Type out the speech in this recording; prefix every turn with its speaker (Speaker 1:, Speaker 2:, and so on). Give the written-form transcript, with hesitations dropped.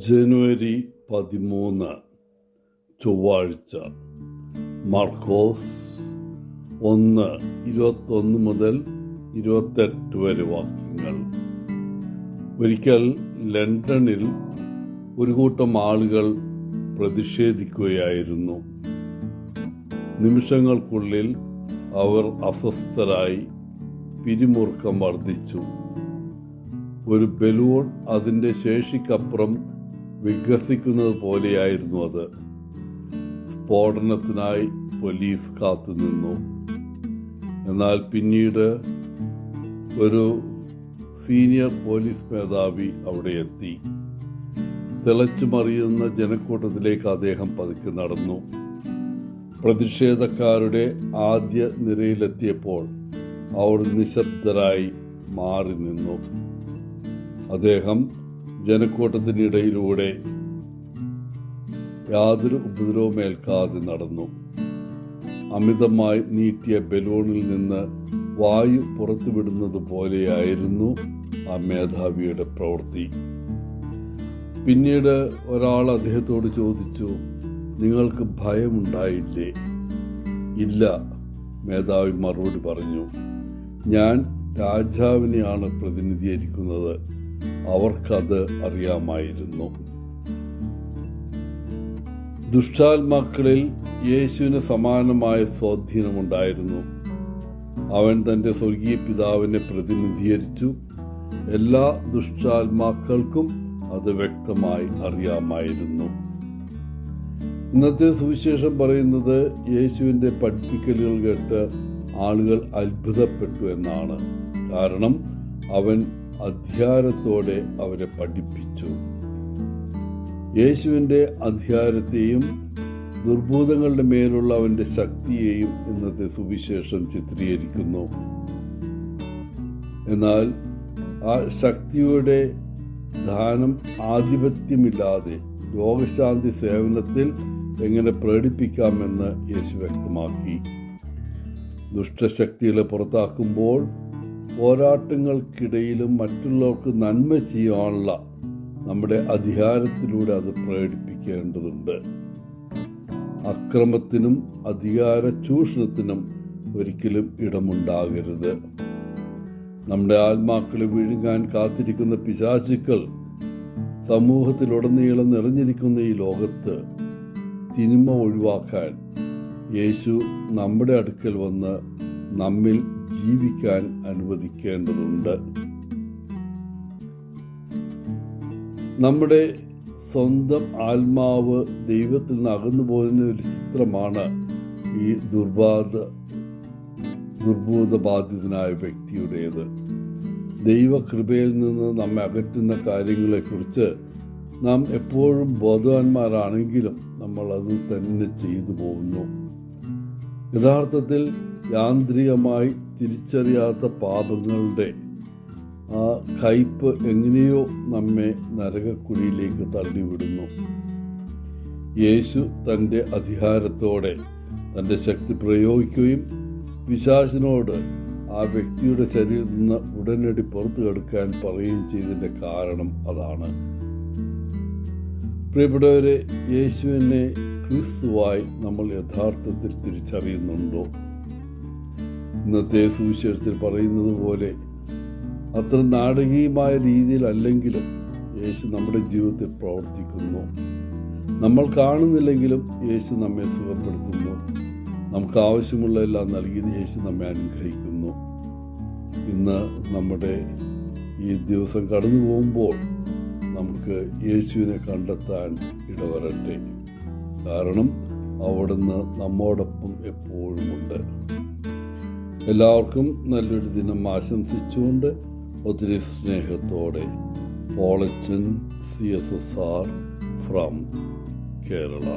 Speaker 1: ജനുവരി 13 ചൊവ്വാഴ്ച. മാർക്കോസ് 1:21 മുതൽ 28 വരെ വാക്യങ്ങൾ. ഒരിക്കൽ ലണ്ടനിൽ ഒരു കൂട്ടം ആളുകൾ പ്രതിഷേധിക്കുകയായിരുന്നു. നിമിഷങ്ങൾക്കുള്ളിൽ അവർ അസ്വസ്ഥരായി. പിരിമുറുക്കം വർദ്ധിച്ചു. ഒരു ബലൂൺ അതിൻ്റെ ശേഷിക്കപ്പുറം വികസിക്കുന്നത് പോലെയായിരുന്നു അത്. സ്ഫോടനത്തിനായി പോലീസ് കാത്തുനിന്നു. എന്നാൽ പിന്നീട് ഒരു സീനിയർ പോലീസ് മേധാവി അവിടെ എത്തി. തിളച്ചുമറിയുന്ന ജനക്കൂട്ടത്തിലേക്ക് അദ്ദേഹം പതുക്കെ നടന്നു. പ്രതിഷേധക്കാരുടെ ആദ്യ നിരയിലെത്തിയപ്പോൾ അവർ നിശബ്ദരായി മാറി നിന്നു. അദ്ദേഹം ജനക്കൂട്ടത്തിനിടയിലൂടെ യാതൊരു ഉപദ്രവമേൽക്കാതെ നടന്നു. അമിതമായി നീട്ടിയ ബലൂണിൽ നിന്ന് വായു പുറത്തുവിടുന്നത് പോലെയായിരുന്നു ആ മേധാവിയുടെ പ്രവൃത്തി. പിന്നീട് ഒരാൾ അദ്ദേഹത്തോട് ചോദിച്ചു, "നിങ്ങൾക്ക് ഭയമുണ്ടായില്ലേ?" "ഇല്ല," മേധാവി മറുപടി പറഞ്ഞു. "ഞാൻ രാജാവിനെയാണ് പ്രതിനിധീകരിക്കുന്നത്." അവർക്കത് അറിയാമായിരുന്നു. ദുഷ്ടാത്മാക്കളിൽ യേശുവിന് സമാനമായ സ്വാധീനമുണ്ടായിരുന്നു. അവൻ തൻ്റെ സ്വർഗീയ പിതാവിനെ പ്രതിനിധീകരിച്ചു. എല്ലാ ദുഷ്ടാത്മാക്കൾക്കും അത് വ്യക്തമായി അറിയാമായിരുന്നു. ഇന്നത്തെ സുവിശേഷം പറയുന്നത് യേശുവിൻ്റെ പഠിപ്പിക്കലുകൾ കേട്ട് ആളുകൾ അത്ഭുതപ്പെട്ടു എന്നാണ്. കാരണം അവൻ അധികാരത്തോടെ അവരെ പഠിപ്പിച്ചു. യേശുവിൻ്റെ അധികാരത്തെയും ദുർഭൂതങ്ങളുടെ മേലുള്ള അവൻ്റെ ശക്തിയെയും ഇന്നത്തെ സുവിശേഷം ചിത്രീകരിക്കുന്നു. എന്നാൽ ആ ശക്തിയുടെ ദാനം ആധിപത്യമില്ലാതെ രോഗശാന്തി സേവനത്തിൽ എങ്ങനെ പ്രകടിപ്പിക്കാമെന്ന് യേശു വ്യക്തമാക്കി. ദുഷ്ടശക്തികളെ പുറത്താക്കുമ്പോൾ പോരാട്ടങ്ങൾക്കിടയിലും മറ്റുള്ളവർക്ക് നന്മ ചെയ്യാനുള്ള നമ്മുടെ അധികാരത്തിലൂടെ അത് പ്രകടിപ്പിക്കേണ്ടതുണ്ട്. അക്രമത്തിനും അധികാര ചൂഷണത്തിനും ഒരിക്കലും ഇടമുണ്ടാകരുത്. നമ്മുടെ ആത്മാക്കളെ വിഴുങ്ങാൻ കാത്തിരിക്കുന്ന പിശാചുക്കൾ സമൂഹത്തിലുടനീളം നിറഞ്ഞിരിക്കുന്ന ഈ ലോകത്ത് തിന്മ ഒഴിവാക്കാൻ യേശു നമ്മുടെ അടുക്കൽ വന്ന് നമ്മിൽ ജീവിക്കാൻ അനുവദിക്കേണ്ടതുണ്ട്. നമ്മുടെ സ്വന്തം ആത്മാവ് ദൈവത്തിൽ നിന്ന് അകന്നു പോകുന്ന ഒരു ചിത്രമാണ് ഈ ദുർബോധബാധിതനായ വ്യക്തിയുടേത്. ദൈവകൃപയിൽ നിന്ന് നമ്മെ അകറ്റുന്ന കാര്യങ്ങളെക്കുറിച്ച് നാം എപ്പോഴും ബോധവാന്മാരാണെങ്കിലും നമ്മൾ അത് തന്നെ ചെയ്തു പോകുന്നു. യഥാർത്ഥത്തിൽ യാന്ത്രികമായി തിരിച്ചറിയാത്ത പാപങ്ങളുടെ ആ കയ്പ് എങ്ങനെയോ നമ്മെ നരകക്കുഴിയിലേക്ക് തള്ളിവിടുന്നു. യേശു തൻ്റെ അധികാരത്തോടെ തൻ്റെ ശക്തി പ്രയോഗിക്കുകയും പിശാചിനോട് ആ വ്യക്തിയുടെ ശരീരത്തിൽ നിന്ന് ഉടനടി പുറത്തു കടക്കാൻ പറയുകയും ചെയ്തതിൻ്റെ കാരണം അതാണ്. പ്രിയപ്പെട്ടവരെ, യേശുവിനെ ക്രിസ്തുവായി നമ്മൾ യഥാർത്ഥത്തിൽ തിരിച്ചറിയുന്നുണ്ടോ? ഇന്നത്തെ സുവിശേഷത്തിൽ പറയുന്നത് പോലെ അത്ര നാടകീയമായ രീതിയിലല്ലെങ്കിലും യേശു നമ്മുടെ ജീവിതത്തിൽ പ്രവർത്തിക്കുന്നു. നമ്മൾ കാണുന്നില്ലെങ്കിലും യേശു നമ്മെ സുഖപ്പെടുത്തുന്നു. നമുക്ക് ആവശ്യമുള്ള എല്ലാം നൽകി യേശു നമ്മെ അനുഗ്രഹിക്കുന്നു. ഇന്ന് നമ്മുടെ ഈ ദിവസം കടന്നു പോകുമ്പോൾ നമുക്ക് യേശുവിനെ കണ്ടെത്താൻ ഇടവരട്ടെ. കാരണം അവിടുന്ന് നമ്മോടൊപ്പം എപ്പോഴുമുണ്ട്. എല്ലാവർക്കും നല്ലൊരു ദിനം ആശംസിച്ചുകൊണ്ട് ഒത്തിരി സ്നേഹത്തോടെ പോളച്ചൻ CSSR ഫ്രം കേരള.